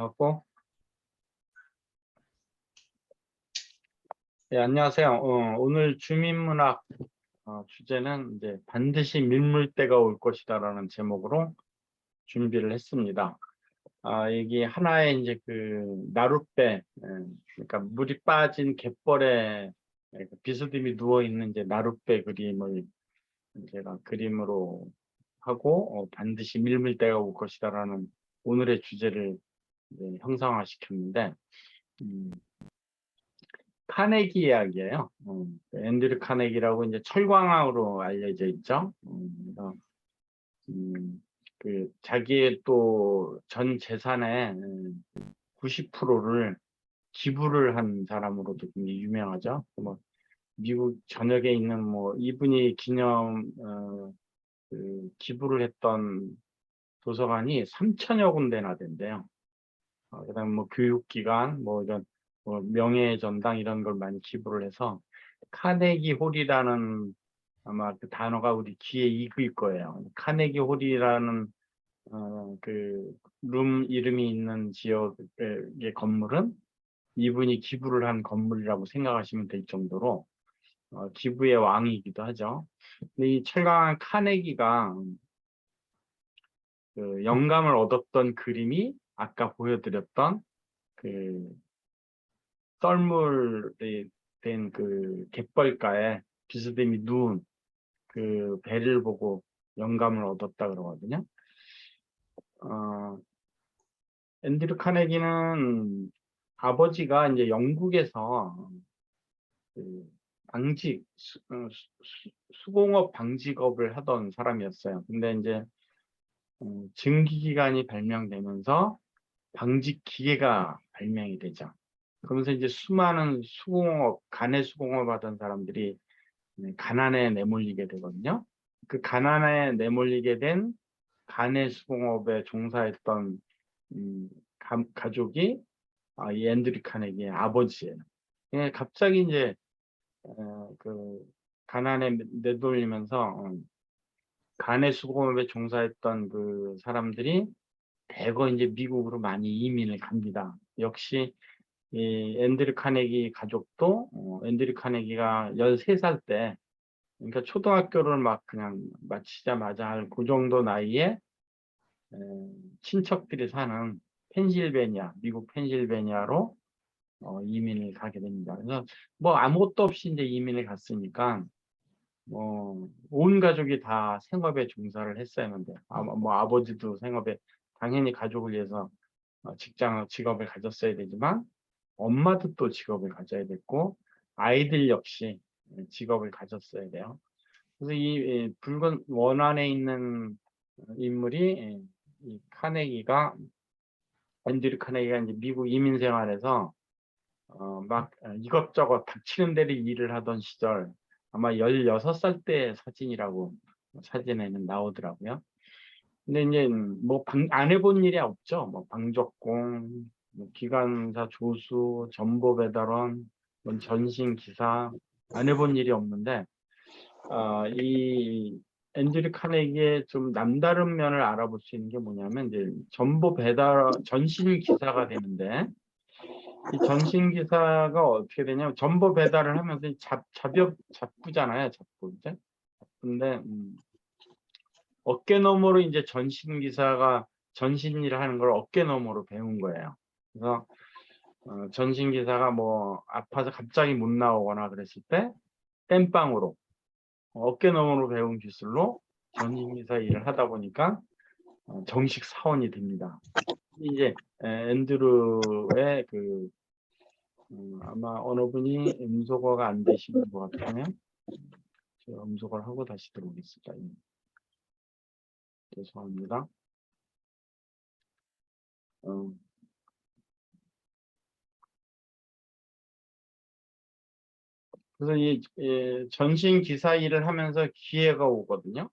하고. 네, 안녕하세요. 오늘 주민문학 주제는 이제 반드시 밀물 때가 올 것이다라는 제목으로 준비를 했습니다. 여기 하나의 이제 그 나룻배, 그러니까 물이 빠진 갯벌에 비스듬히 누워 있는 이제 나룻배 그림을 제가 그림으로 하고 반드시 밀물 때가 올 것이다라는 오늘의 주제를 이제 형상화시켰는데. 카네기 이야기예요. 앤드류 카네기라고 이제 철광왕으로 알려져 있죠. 그래서 그 자기의 또 전 재산의 90%를 기부를 한 사람으로도 굉장히 유명하죠. 뭐 미국 전역에 있는 뭐 이분이 기념 그 기부를 했던 도서관이 3천여 군데나 된대요. 그다음 뭐 교육기관, 뭐 이런 뭐 명예전당 이런 걸 많이 기부를 해서 카네기 홀이라는 아마 그 단어가 우리 귀에 익을 거예요. 카네기 홀이라는 그 룸 이름이 있는 지역의 건물은 이분이 기부를 한 건물이라고 생각하시면 될 정도로 기부의 왕이기도 하죠. 근데 이 철강한 카네기가 그 영감을 얻었던 그림이 아까 보여드렸던 그 썰물이 된 그 갯벌가에 비스듬히 누운 그 배를 보고 영감을 얻었다 그러거든요. 앤드류 카네기는 아버지가 이제 영국에서 그 방직 수공업 방직업을 하던 사람이었어요. 근데 이제 증기기관이 발명되면서 방직 기계가 발명이 되죠. 그러면서 이제 수많은 수공업, 간의 수공업 하던 사람들이 가난에 내몰리게 되거든요. 그 가난에 내몰리게 된 간의 수공업에 종사했던 가족이 이 앤드류 카네기의 아버지예요. 갑자기 이제 그 가난에 내몰리면서 간의 수공업에 종사했던 그 사람들이 대거 이제 미국으로 많이 이민을 갑니다. 역시 이 앤드류 카네기 가족도 앤드류 카네기가 13살 때, 그러니까 초등학교를 막 그냥 마치자마자 할 그 정도 나이에 친척들이 사는 펜실베니아, 미국 펜실베니아로 이민을 가게 됩니다. 그래서 뭐 아무것도 없이 이제 이민을 갔으니까 온 가족이 다 생업에 종사를 했어야 하는데, 뭐 아버지도 생업에 당연히 가족을 위해서 직업을 가졌어야 되지만 엄마도 또 직업을 가져야 됐고 아이들 역시 직업을 가졌어야 돼요. 그래서 이 붉은 원안에 있는 인물이 이 카네기가 앤드류 카네기가 이제 미국 이민 생활에서 막 이것저것 닥치는 대로 일을 하던 시절, 아마 16살 때 사진이라고 사진에는 나오더라고요. 근데 이제 뭐 안 해본 일이 없죠. 뭐 방적공, 뭐 기관사 조수, 전보 배달원, 뭐 전신 기사, 안 해본 일이 없는데 이 앤드류 카네기의 좀 남다른 면을 알아볼 수 있는 게 뭐냐면 이제 전보 배달 전신 기사가 되는데, 이 전신 기사가 어떻게 되냐면 전보 배달을 하면서 잡부잖아요, 잡부 이제. 근데 어깨 너머로 이제 전신 기사가 전신 일을 하는 걸 어깨 너머로 배운 거예요. 그래서 전신 기사가 뭐 아파서 갑자기 못 나오거나 그랬을 때 땜빵으로 어깨 너머로 배운 기술로 전신 기사 일을 하다 보니까 정식 사원이 됩니다. 이제 앤드루의 그 아마 어느 분이 음소거가 안 되시는 것 같으면 제가 음소거를 하고 다시 들어오겠습니다. 죄송합니다. 그래서 이 전신 기사 일을 하면서 기회가 오거든요.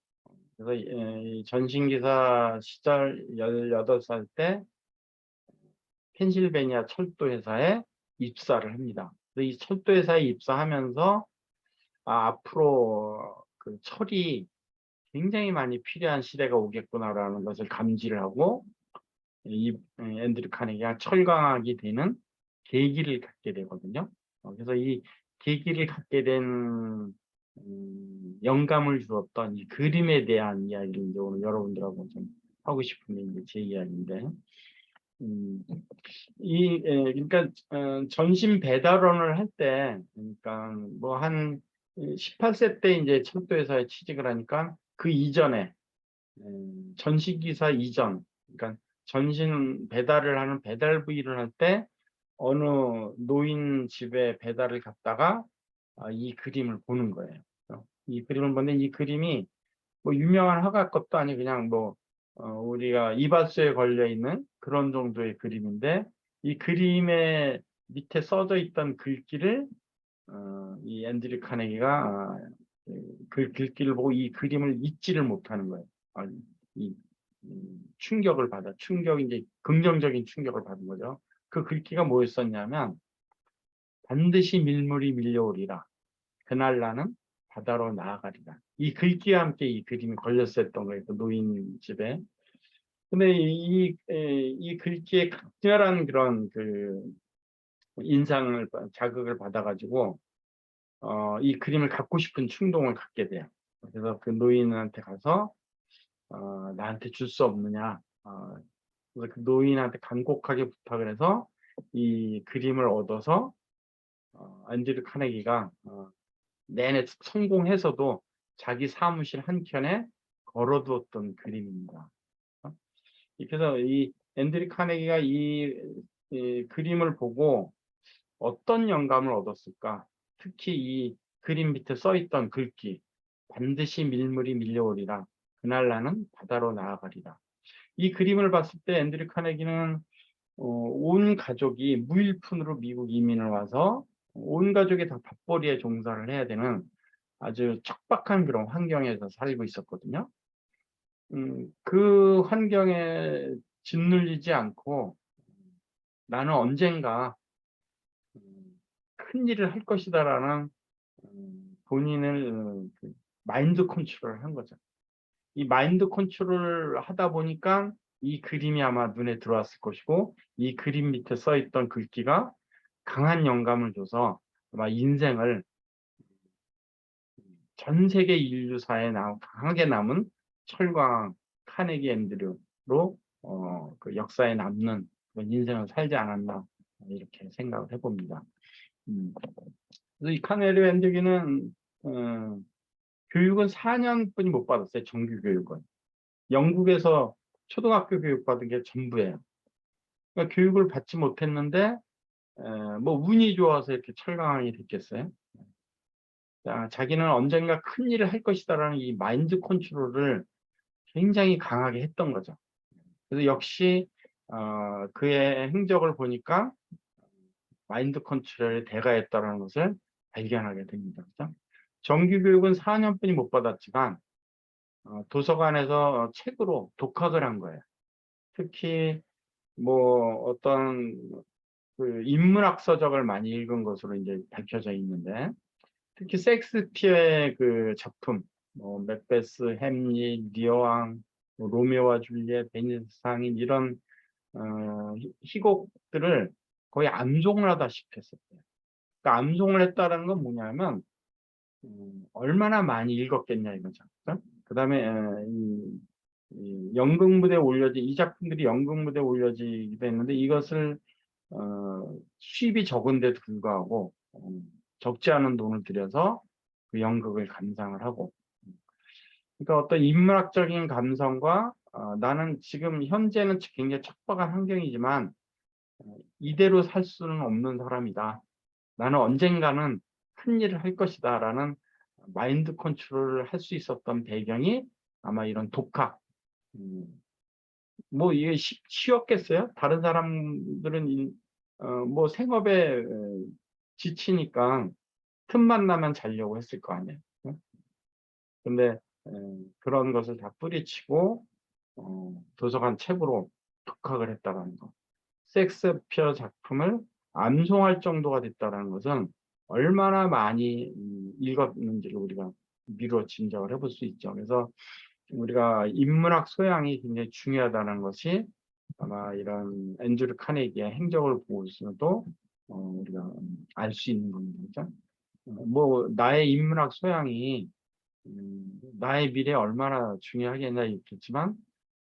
그래서 이 전신 기사 시절 18살 때 펜실베니아 철도 회사에 입사를 합니다. 그래서 이 철도 회사에 입사하면서 앞으로 그 철이 굉장히 많이 필요한 시대가 오겠구나라는 것을 감지를 하고 이 앤드류 카네기가 철강하게 되는 계기를 갖게 되거든요. 그래서 이 계기를 갖게 된 영감을 주었던 이 그림에 대한 이야기를 이제 오늘 여러분들하고 좀 하고 싶은 게 이제 제 이야기인데, 음, 그러니까 전신 배달원을 할 때, 그러니까 뭐 한 18세 때 이제 철도회사에 취직을 하니까 그 이전에 전시기사 이전, 그러니까 전신 배달을 하는 배달부 일을 할 때 어느 노인 집에 배달을 갔다가 이 그림을 보는 거예요. 이 그림을 보는데 이 그림이 뭐 유명한 화가 것도 아니고 그냥 뭐 우리가 이발소에 걸려 있는 그런 정도의 그림인데, 이 그림의 밑에 써져 있던 글귀를 이 앤드류 카네기가 그 글귀를 보고 이 그림을 잊지를 못하는 거예요. 이 충격을 받아, 충격, 이제 긍정적인 충격을 받은 거죠. 그 글귀가 뭐였었냐면, 반드시 밀물이 밀려오리라. 그날 나는 바다로 나아가리라. 이 글귀와 함께 이 그림이 걸렸었던 거예요. 그 노인 집에. 근데 이 글귀에 강렬한 그런 그 인상을, 자극을 받아가지고, 이 그림을 갖고 싶은 충동을 갖게 돼요. 그래서 그 노인한테 가서, 나한테 줄 수 없느냐. 그래서 그 노인한테 간곡하게 부탁을 해서 이 그림을 얻어서, 앤드류 카네기가 내내 성공해서도 자기 사무실 한켠에 걸어두었던 그림입니다. 그래서 이 앤드류 카네기가 이 그림을 보고 어떤 영감을 얻었을까? 특히 이 그림 밑에 써있던 글귀, 반드시 밀물이 밀려오리라. 그날 나는 바다로 나아가리라. 이 그림을 봤을 때 앤드류 카네기는 온 가족이 무일푼으로 미국 이민을 와서 온 가족이 다 밥벌이에 종사를 해야 되는 아주 척박한 그런 환경에서 살고 있었거든요. 그 환경에 짓눌리지 않고 나는 언젠가 큰 일을 할 것이다라는 본인을 그 마인드 컨트롤을 한 거죠. 이 마인드 컨트롤을 하다 보니까 이 그림이 아마 눈에 들어왔을 것이고, 이 그림 밑에 써 있던 글귀가 강한 영감을 줘서 아마 인생을 전 세계 인류사에 강하게 남은 철강 카네기 앤드류로 그 역사에 남는 그런 인생을 살지 않았나, 이렇게 생각을 해봅니다. 그래서 이 카네기 앤드류는 교육은 4년뿐이 못 받았어요. 정규 교육은. 영국에서 초등학교 교육 받은 게 전부예요. 그러니까 교육을 받지 못했는데 뭐 운이 좋아서 이렇게 철강이 됐겠어요. 자기는 언젠가 큰 일을 할 것이다라는 이 마인드 컨트롤을 굉장히 강하게 했던 거죠. 그래서 역시 그의 행적을 보니까 마인드 컨트롤의 대가였다는 것을 발견하게 됩니다. 그렇죠? 정규 교육은 4년뿐이 못 받았지만 도서관에서 책으로 독학을 한 거예요. 특히 뭐 어떤 그 인문학 서적을 많이 읽은 것으로 이제 밝혀져 있는데, 특히 셰익스피어의 그 작품, 뭐 맥베스, 햄릿, 리어왕, 뭐 로미오와 줄리엣, 베니스 상인, 이런 희곡들을 거의 암송을 하다시피 했었대요. 그러니까 암송을 했다는 건 뭐냐면 얼마나 많이 읽었겠냐 이거죠. 그다음에 이 연극 무대에 올려진 이 작품들이 연극 무대에 올려지기도 했는데, 이것을 수입이 적은데도 불구하고 적지 않은 돈을 들여서 그 연극을 감상을 하고, 그러니까 어떤 인문학적인 감성과 나는 지금 현재는 굉장히 척박한 환경이지만 이대로 살 수는 없는 사람이다. 나는 언젠가는 큰 일을 할 것이다 라는 마인드 컨트롤을 할 수 있었던 배경이 아마 이런 독학, 뭐 이게 쉬웠겠어요? 다른 사람들은 뭐 생업에 지치니까 틈만 나면 자려고 했을 거 아니에요. 근데 그런 것을 다 뿌리치고 도서관 책으로 독학을 했다라는 거. 셰익스피어 작품을 암송할 정도가 됐다라는 것은 얼마나 많이 읽었는지를 우리가 미루어 짐작을 해볼 수 있죠. 그래서 우리가 인문학 소양이 굉장히 중요하다는 것이 아마 이런 앤드류 카네기의 행적을 보고서도 우리가 알 수 있는 겁니다. 뭐 나의 인문학 소양이 나의 미래에 얼마나 중요하겠냐 있겠지만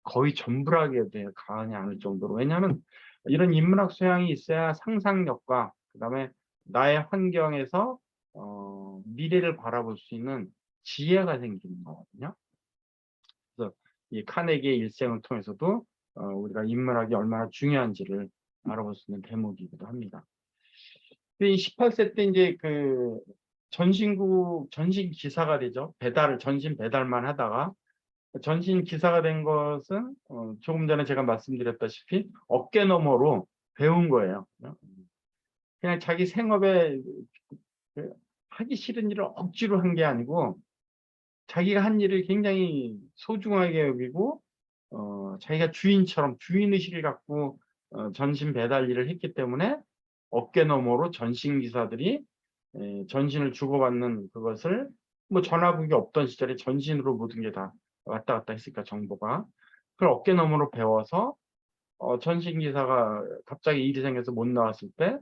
거의 전부라게 가하지 않을 정도로, 왜냐하면 이런 인문학 소양이 있어야 상상력과 그다음에 나의 환경에서 미래를 바라볼 수 있는 지혜가 생기는 거거든요. 그래서 이 카네기의 일생을 통해서도 우리가 인문학이 얼마나 중요한지를 알아볼 수 있는 대목이기도 합니다. 이 18세 때 이제 그 전신 기사가 되죠. 전신 배달만 하다가 전신 기사가 된 것은 조금 전에 제가 말씀드렸다시피 어깨 너머로 배운 거예요. 그냥 자기 생업에 하기 싫은 일을 억지로 한 게 아니고 자기가 한 일을 굉장히 소중하게 여기고 자기가 주인처럼 주인의식을 갖고 전신 배달 일을 했기 때문에 어깨 너머로 전신 기사들이 전신을 주고받는 그것을, 뭐 전화국이 없던 시절에 전신으로 모든 게 다 왔다 갔다 했으니까 정보가, 그걸 어깨 너머로 배워서 전신 기사가 갑자기 일이 생겨서 못 나왔을 때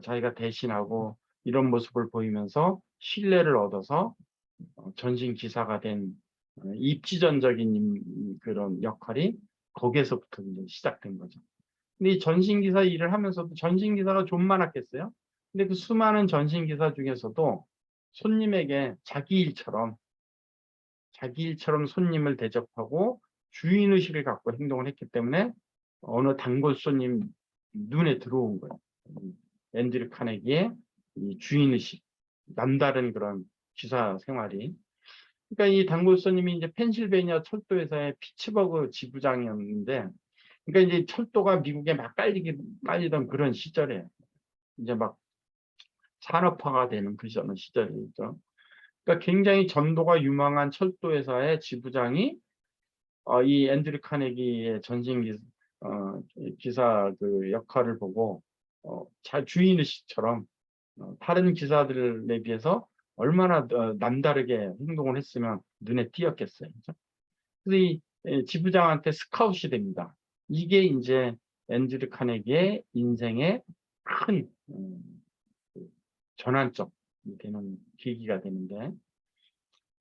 자기가 대신하고 이런 모습을 보이면서 신뢰를 얻어서 전신 기사가 된 입지전적인 그런 역할이 거기에서부터 이제 시작된 거죠. 근데 이 전신기사 일을 하면서도 전신기사가 좀 많았겠어요? 근데 그 수많은 전신기사 중에서도 손님에게 자기 일처럼 손님을 대접하고 주인의식을 갖고 행동을 했기 때문에 어느 단골 손님 눈에 들어온 거예요. 앤드류 카네기의 이 주인의식, 남다른 그런 기사 생활이. 그러니까 이 단골 손님이 이제 펜실베니아 철도회사의 피츠버그 지부장이었는데, 그러니까 이제 철도가 미국에 막 깔리던 그런 시절에 이제 막 산업화가 되는 그 시절이죠. 그러니까 굉장히 전도가 유망한 철도회사의 지부장이 이 앤드류 카네기의 기사 그 역할을 보고 주인의식처럼 다른 기사들에 비해서 얼마나 남다르게 행동을 했으면 눈에 띄었겠어요. 그렇죠? 그래서 이 지부장한테 스카웃이 됩니다. 이게 이제 앤드류 카네기의 인생의 큰 전환점이 되는 계기가 되는데,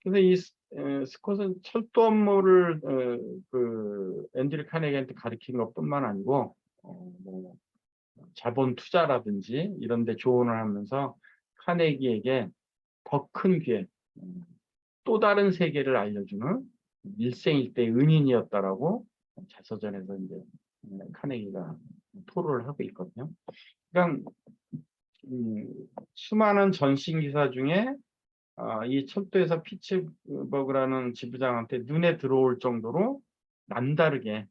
그래서 이 스콧은 철도 업무를 그 앤드류 카네기한테 가르친 것뿐만 아니고 뭐 자본 투자라든지 이런 데 조언을 하면서 카네기에게 더 큰 기회, 또 다른 세계를 알려주는 일생일대 은인이었다라고 자서전에서 이제 카네기가 토로를 하고 있거든요. 그러니까 수많은 전신 기사 중에 이 철도에서 피츠버그라는 지부장한테 눈에 들어올 정도로 남다르게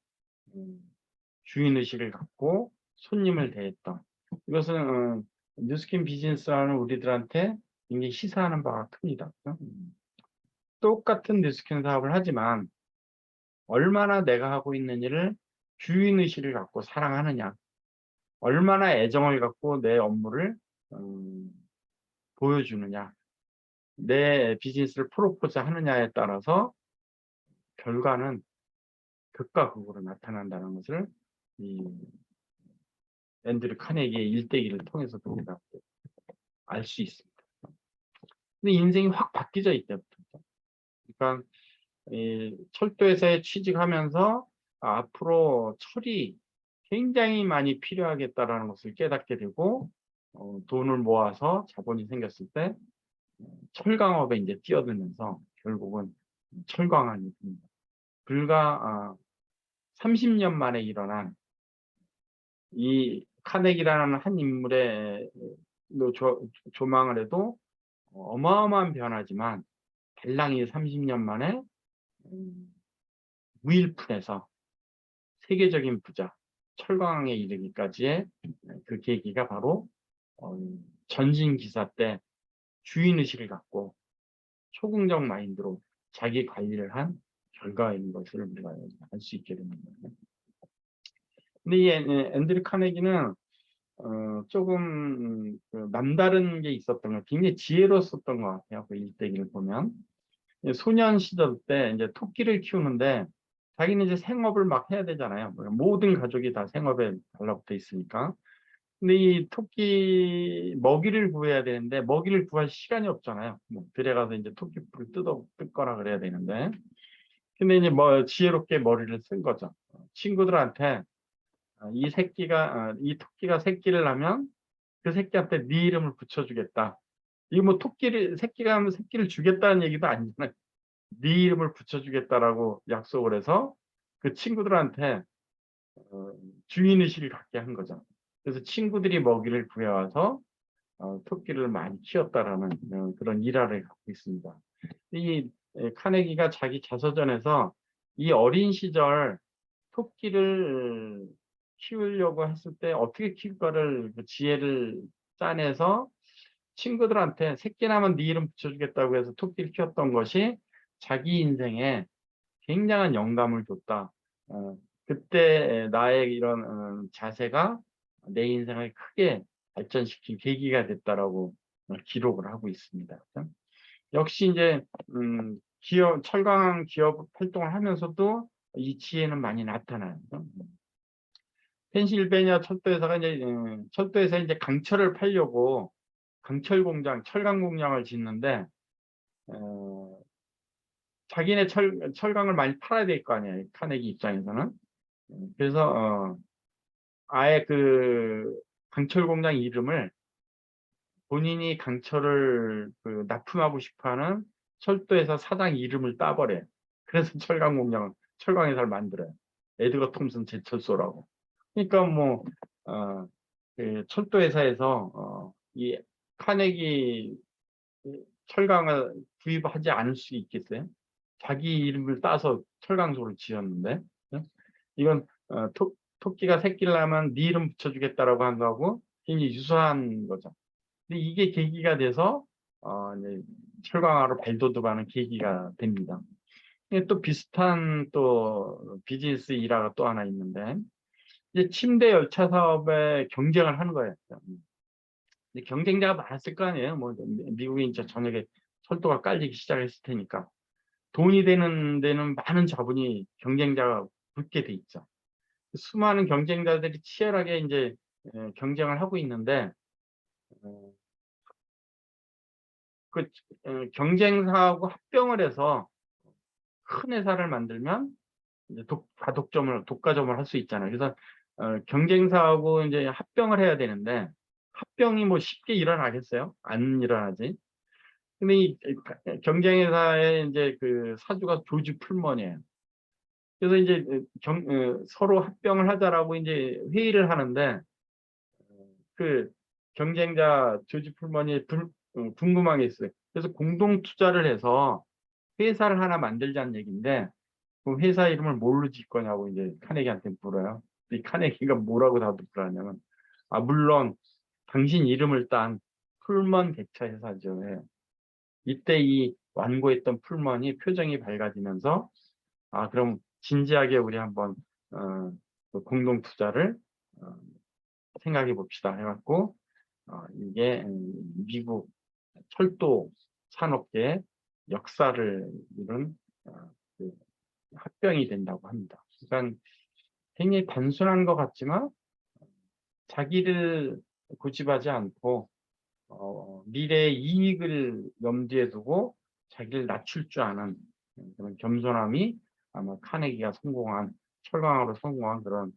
주인의식을 갖고 손님을 대했던, 이것은 뉴스킨 비즈니스라는 우리들한테 굉장히 시사하는 바가 큽니다. 똑같은 뉴스킨 사업을 하지만 얼마나 내가 하고 있는 일을 주인의식을 갖고 사랑하느냐, 얼마나 애정을 갖고 내 업무를 보여주느냐, 내 비즈니스를 프로포즈 하느냐에 따라서 결과는 극과 극으로 나타난다는 것을 이 앤드류 카네기의 일대기를 통해서도 우리가 알 수 있습니다. 근데 인생이 확 바뀌죠, 이때부터. 그러니까 이 철도회사에 취직하면서 앞으로 철이 굉장히 많이 필요하겠다라는 것을 깨닫게 되고 돈을 모아서 자본이 생겼을 때 철강업에 이제 뛰어들면서 결국은 철광한이 됩니다. 불과 30년 만에 일어난 이 카네기라는 한 인물의 조망을 해도 어마어마한 변화지만 달랑이 30년 만에 무일푼에서 세계적인 부자, 철강에 이르기까지의 그 계기가 바로 전신 기사 때 주인의식을 갖고 초긍정 마인드로 자기 관리를 한 결과인 것을 우리가 알 수 있게 됩니다. 근데 이 앤드류 카네기는 조금 남다른 게 있었던 것, 굉장히 지혜로웠었던 것 같아요. 그 일대기를 보면 소년 시절 때 이제 토끼를 키우는데 자기는 이제 생업을 막 해야 되잖아요. 모든 가족이 다 생업에 달라붙어 있으니까. 근데 이 토끼 먹이를 구해야 되는데 먹이를 구할 시간이 없잖아요. 뭐 들에 가서 이제 토끼풀을 뜯거나 그래야 되는데. 근데 이제 뭐 지혜롭게 머리를 쓴 거죠. 친구들한테 이 토끼가 새끼를 낳으면 그 새끼한테 네 이름을 붙여주겠다. 이거 뭐 새끼가 하면 새끼를 주겠다는 얘기도 아니잖아요. 네 이름을 붙여주겠다라고 약속을 해서 그 친구들한테 주인의식을 갖게 한 거죠. 그래서 친구들이 먹이를 구해와서 토끼를 많이 키웠다라는 그런 일화를 갖고 있습니다. 이 카네기가 자기 자서전에서 이 어린 시절 토끼를 키우려고 했을 때 어떻게 키울까를 그 지혜를 짜내서 친구들한테 새끼 나면 네 이름 붙여주겠다고 해서 토끼를 키웠던 것이 자기 인생에 굉장한 영감을 줬다. 그때 나의 이런 자세가 내 인생을 크게 발전시킨 계기가 됐다라고 기록을 하고 있습니다. 역시 이제 철강 기업 활동을 하면서도 이 지혜는 많이 나타나요. 펜실베니아 철도회사가 이제 철도에서 이제 강철을 팔려고 강철 공장, 철강 공장을 짓는데 자기네 철강을 많이 팔아야 될 거 아니에요. 카네기 입장에서는. 그래서 아예 그 강철 공장 이름을 본인이 강철을 그 납품하고 싶어하는 철도회사 사장 이름을 따버려요. 그래서 철강 공장을 철강 회사를 만들어요. 에드거 톰슨 제철소라고. 그러니까 뭐 그 철도회사에서 이 카네기 철강을 구입하지 않을 수 있겠어요? 자기 이름을 따서 철강소를 지었는데 이건 토끼가 새끼를 낳으면 네 이름 붙여주겠다라고 한 거하고 굉장히 유사한 거죠. 근데 이게 계기가 돼서 이제 철강화로 발돋움하는 계기가 됩니다. 또 비슷한 또 비즈니스 일화가 또 하나 있는데 이제 침대 열차 사업에 경쟁을 하는 거예요. 경쟁자가 많았을 거 아니에요. 뭐 미국이 이제 저녁에 철도가 깔리기 시작했을 테니까 돈이 되는 데는 많은 자본이 경쟁자가 붙게 돼 있죠. 수많은 경쟁자들이 치열하게 이제 경쟁을 하고 있는데 어, 그 경쟁사하고 합병을 해서 큰 회사를 만들면 이제 독과점을 할 수 있잖아요. 그래서 경쟁사하고 이제 합병을 해야 되는데 합병이 뭐 쉽게 일어나겠어요? 안 일어나지. 근데 이 경쟁회사의 이제 그 사주가 조지 풀먼이에요. 그래서 이제 서로 합병을 하자라고 이제 회의를 하는데 그 경쟁자 조지 풀먼이 궁금한 게 있어요. 그래서 공동 투자를 해서 회사를 하나 만들자는 얘기인데 그 회사 이름을 뭘로 짓 거냐고 이제 카네기한테 물어요. 이 카네기가 뭐라고 답변하냐면 물론 당신 이름을 딴 풀먼 개차 회사죠. 예. 이때 이 완고했던 풀먼이 표정이 밝아지면서 그럼 진지하게 우리 한번 그 공동 투자를 어, 생각해 봅시다 해갖고 이게 미국 철도 산업계의 역사를 이룬 그 합병이 된다고 합니다. 그러니까 굉장히 단순한 것 같지만 자기를 고집하지 않고 미래의 이익을 염두에 두고 자기를 낮출 줄 아는 그런 겸손함이 아마 카네기가 철강화로 성공한 그런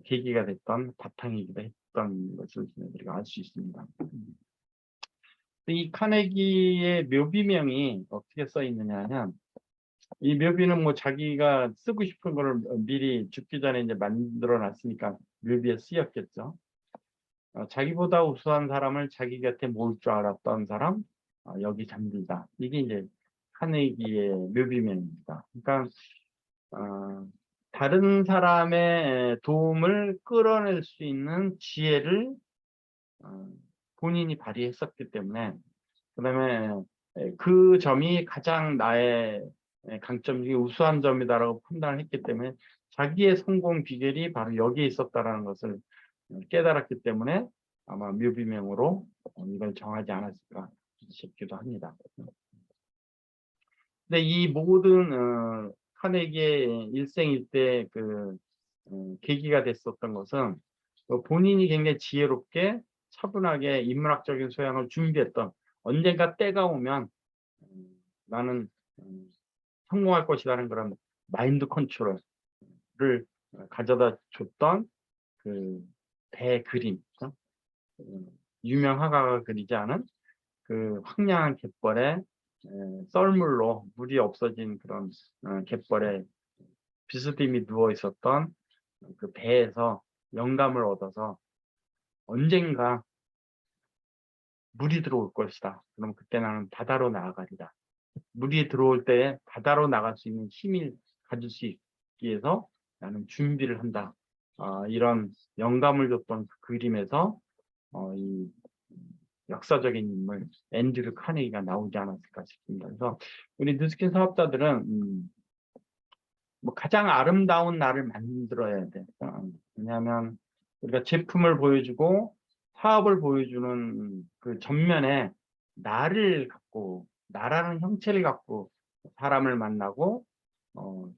계기가 됐던 바탕이기도 했던 것을 우리가 알 수 있습니다. 이 카네기의 묘비명이 어떻게 써 있느냐 하면 이 묘비는 뭐 자기가 쓰고 싶은 거를 미리 죽기 전에 이제 만들어 놨으니까 묘비에 쓰였겠죠. 자기보다 우수한 사람을 자기 곁에 모을 줄 알았던 사람, 여기 잠들다. 이게 이제 카네기의 묘비명입니다. 그러니까 다른 사람의 도움을 끌어낼 수 있는 지혜를 본인이 발휘했었기 때문에 그다음에 그 점이 가장 나의 강점 중에 우수한 점이다라고 판단을 했기 때문에 자기의 성공 비결이 바로 여기에 있었다라는 것을 깨달았기 때문에 아마 묘비명으로 이걸 정하지 않았을까 싶기도 합니다. 근데 이 모든 카네기의 일생일대 계기가 됐었던 것은 본인이 굉장히 지혜롭게 차분하게 인문학적인 소양을 준비했던, 언젠가 때가 오면 나는 성공할 것이라는 그런 마인드 컨트롤을 가져다 줬던 배 그림, 유명 화가가 그리지 않은 그 황량한 갯벌에 썰물로 물이 없어진 그런 갯벌에 비스듬히 누워 있었던 그 배에서 영감을 얻어서 언젠가 물이 들어올 것이다. 그럼 그때 나는 바다로 나아가리라. 물이 들어올 때 바다로 나갈 수 있는 힘을 가질 수 있기 위해서 나는 준비를 한다. 이런 영감을 줬던 그 그림에서 이 역사적인 인물 앤드류 카네기가 나오지 않았을까 싶습니다. 그래서 우리 누스킨 사업자들은 뭐 가장 아름다운 나를 만들어야 돼. 왜냐하면 우리가 제품을 보여주고 사업을 보여주는 그 전면에 나라는 형체를 갖고 사람을 만나고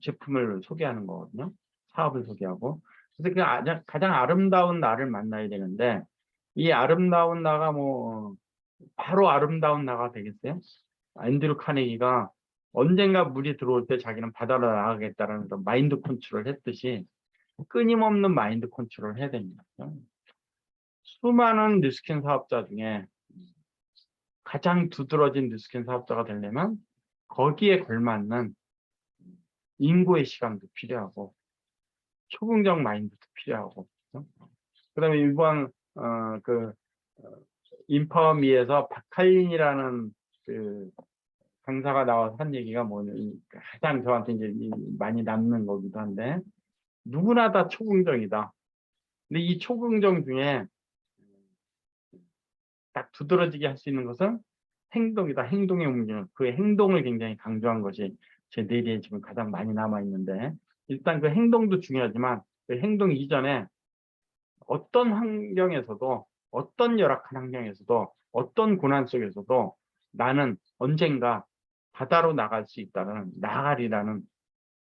제품을 소개하는 거거든요. 사업을 소개하고. 그래서 가장 아름다운 나를 만나야 되는데, 이 아름다운 나가 바로 아름다운 나가 되겠어요? 앤드류 카네기가 언젠가 물이 들어올 때 자기는 바다로 나가겠다라는 그런 마인드 컨트롤을 했듯이 끊임없는 마인드 컨트롤을 해야 됩니다. 수많은 뉴스킨 사업자 중에 가장 두드러진 뉴스킨 사업자가 되려면 거기에 걸맞는 인고의 시간도 필요하고 초긍정 마인드도 필요하고, 그다음에 이번 인파미에서 박할린이라는 그 강사가 나와서 한 얘기가 가장 저한테 이제 많이 남는 거기도 한데, 누구나 다 초긍정이다. 근데 이 초긍정 중에 딱 두드러지게 할 수 있는 것은 행동이다. 행동의 움직임. 그 행동을 굉장히 강조한 것이 제 뇌리에 지금 가장 많이 남아 있는데, 일단 그 행동도 중요하지만 그 행동 이전에 어떤 환경에서도, 어떤 열악한 환경에서도, 어떤 고난 속에서도 나는 언젠가 바다로 나갈 수 있다는, 나가리라는,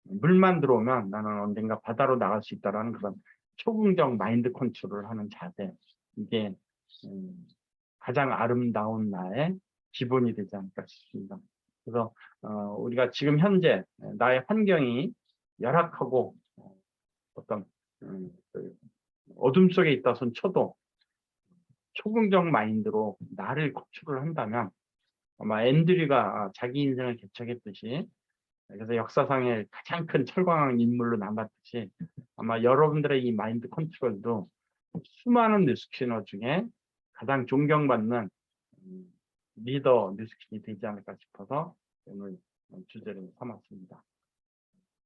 물만 들어오면 나는 언젠가 바다로 나갈 수 있다는 그런 초긍정 마인드 컨트롤을 하는 자세, 이게 가장 아름다운 나의 기본이 되지 않을까 싶습니다. 그래서 우리가 지금 현재 나의 환경이 열악하고 어떤 어둠 속에 있다 손 쳐도 초긍정 마인드로 나를 구축을 한다면, 아마 앤드류가 자기 인생을 개척했듯이, 그래서 역사상의 가장 큰 철광한 인물로 남았듯이, 아마 여러분들의 이 마인드 컨트롤도 수많은 뉴스키너 중에 가장 존경받는 리더 뉴스킨이 되지 않을까 싶어서 오늘 주제를 삼았습니다.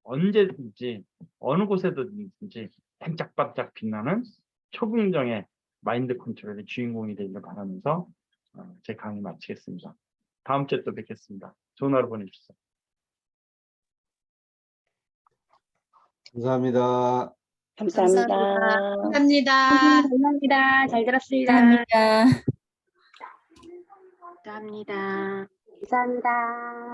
언제든지 어느 곳에든지 반짝반짝 빛나는 초긍정의 마인드 컨트롤의 주인공이 되기를 바라면서 제 강의 마치겠습니다. 다음 주에 또 뵙겠습니다. 좋은 하루 보내십시오. 감사합니다. 감사합니다. 감사합니다. 감사합니다. 잘 들었습니다. 감사합니다. 감사합니다. 감사합니다.